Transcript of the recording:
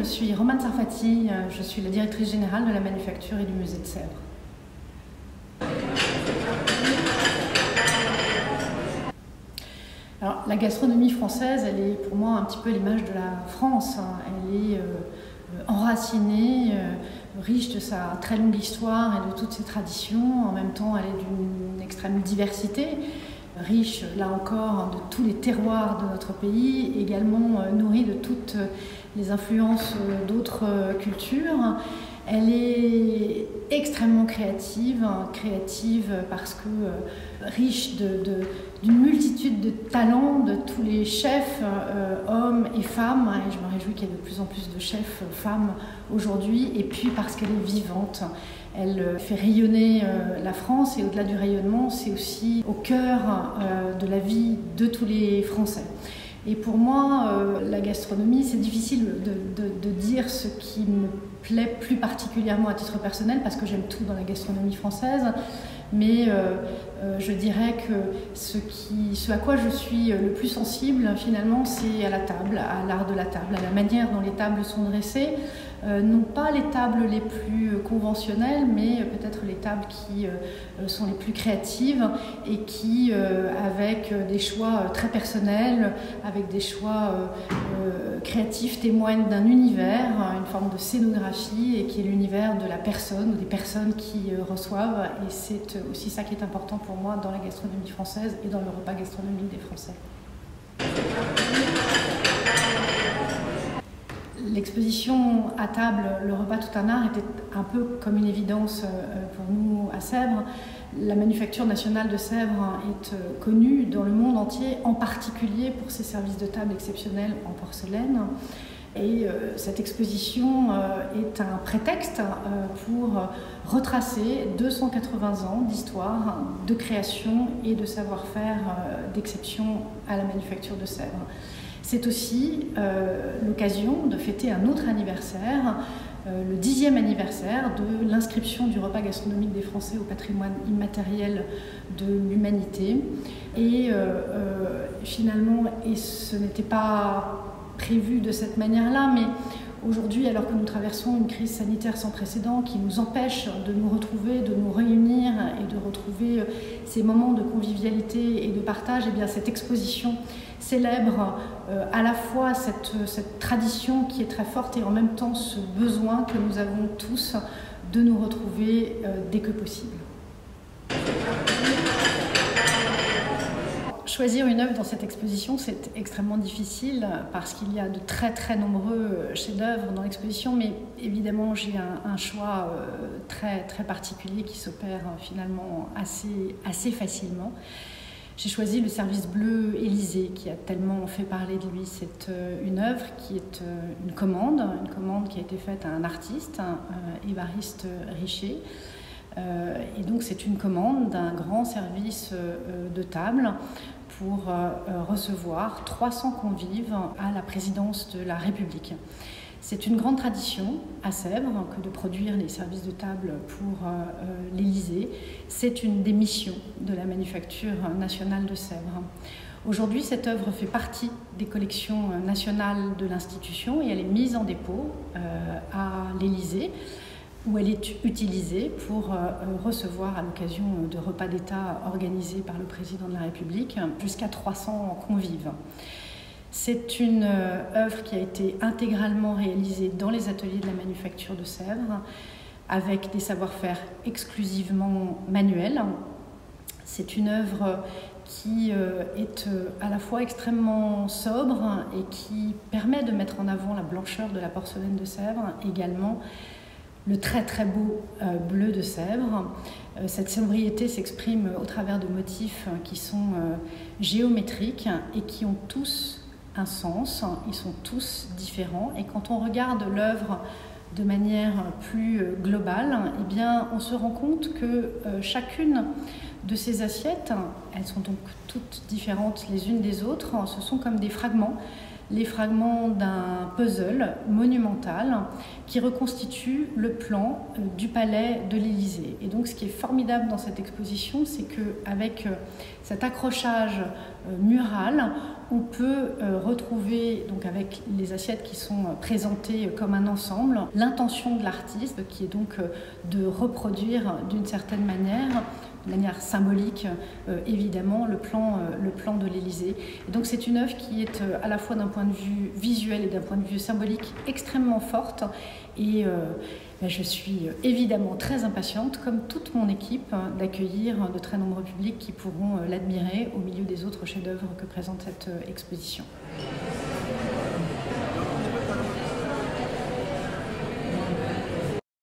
suis Romane Sarfati, je suis la directrice générale de la manufacture et du musée de Sèvres. Alors, la gastronomie française, elle est pour moi un petit peu l'image de la France. Elle est enracinée, riche de sa très longue histoire et de toutes ses traditions. En même temps, elle est d'une extrême diversité, riche, là encore, de tous les terroirs de notre pays, également nourrie de toutes les influences d'autres cultures. Elle est extrêmement créative parce que riche d'une multitude de talents de tous les chefs, hommes et femmes, et je me réjouis qu'il y ait de plus en plus de chefs femmes aujourd'hui, et puis parce qu'elle est vivante. Elle fait rayonner la France, et au-delà du rayonnement, c'est aussi au cœur de la vie de tous les Français. Et pour moi, la gastronomie, c'est difficile de dire ce qui me plaît plus particulièrement à titre personnel, parce que j'aime tout dans la gastronomie française, mais je dirais que ce à quoi je suis le plus sensible, finalement, c'est à la table, à l'art de la table, à la manière dont les tables sont dressées. Non pas les tables les plus conventionnelles, mais peut-être les tables qui sont les plus créatives et qui, avec des choix très personnels, avec des choix créatifs, témoignent d'un univers, une forme de scénographie, et qui est l'univers de la personne ou des personnes qui reçoivent. Et c'est aussi ça qui est important pour moi dans la gastronomie française et dans le repas gastronomique des Français. L'exposition à table, le repas tout un art, était un peu comme une évidence pour nous à Sèvres. La manufacture nationale de Sèvres est connue dans le monde entier, en particulier pour ses services de table exceptionnels en porcelaine. Et cette exposition est un prétexte pour retracer 280 ans d'histoire, de création et de savoir-faire d'exception à la manufacture de Sèvres. C'est aussi l'occasion de fêter un autre anniversaire, le 10e anniversaire de l'inscription du repas gastronomique des Français au patrimoine immatériel de l'humanité. Et finalement, et ce n'était pas prévu de cette manière-là, mais aujourd'hui, alors que nous traversons une crise sanitaire sans précédent qui nous empêche de nous retrouver, de nous réunir et de retrouver ces moments de convivialité et de partage, eh bien cette exposition célèbre à la fois cette tradition qui est très forte et en même temps ce besoin que nous avons tous de nous retrouver dès que possible. Choisir une œuvre dans cette exposition, c'est extrêmement difficile parce qu'il y a de très très nombreux chefs-d'œuvre dans l'exposition, mais évidemment j'ai un choix très très particulier qui s'opère finalement assez facilement. J'ai choisi le service bleu Élysée qui a tellement fait parler de lui. C'est une œuvre qui est une commande qui a été faite à un artiste, Évariste Richer. Et donc c'est une commande d'un grand service de table pour recevoir 300 convives à la présidence de la République. C'est une grande tradition à Sèvres que de produire les services de table pour l'Élysée. C'est une des missions de la manufacture nationale de Sèvres. Aujourd'hui, cette œuvre fait partie des collections nationales de l'institution et elle est mise en dépôt à l'Élysée, où elle est utilisée pour recevoir à l'occasion de repas d'État organisés par le président de la République jusqu'à 300 convives. C'est une œuvre qui a été intégralement réalisée dans les ateliers de la manufacture de Sèvres, avec des savoir-faire exclusivement manuels. C'est une œuvre qui est à la fois extrêmement sobre et qui permet de mettre en avant la blancheur de la porcelaine de Sèvres, également le très très beau bleu de Sèvres. Cette sobriété s'exprime au travers de motifs qui sont géométriques et qui ont tous un sens, ils sont tous différents, et quand on regarde l'œuvre de manière plus globale, eh bien, on se rend compte que chacune de ces assiettes, elles sont donc toutes différentes les unes des autres, ce sont comme des fragments les fragments d'un puzzle monumental qui reconstitue le plan du palais de l'Élysée. Et donc ce qui est formidable dans cette exposition, c'est qu'avec cet accrochage mural, on peut retrouver, donc avec les assiettes qui sont présentées comme un ensemble, l'intention de l'artiste qui est donc de reproduire d'une certaine manière, de manière symbolique évidemment, le plan de l'Élysée. Et donc c'est une œuvre qui est à la fois d'un point de vue visuel et d'un point de vue symbolique extrêmement forte. Et je suis évidemment très impatiente, comme toute mon équipe, d'accueillir de très nombreux publics qui pourront l'admirer au milieu des autres chefs-d'œuvre que présente cette exposition.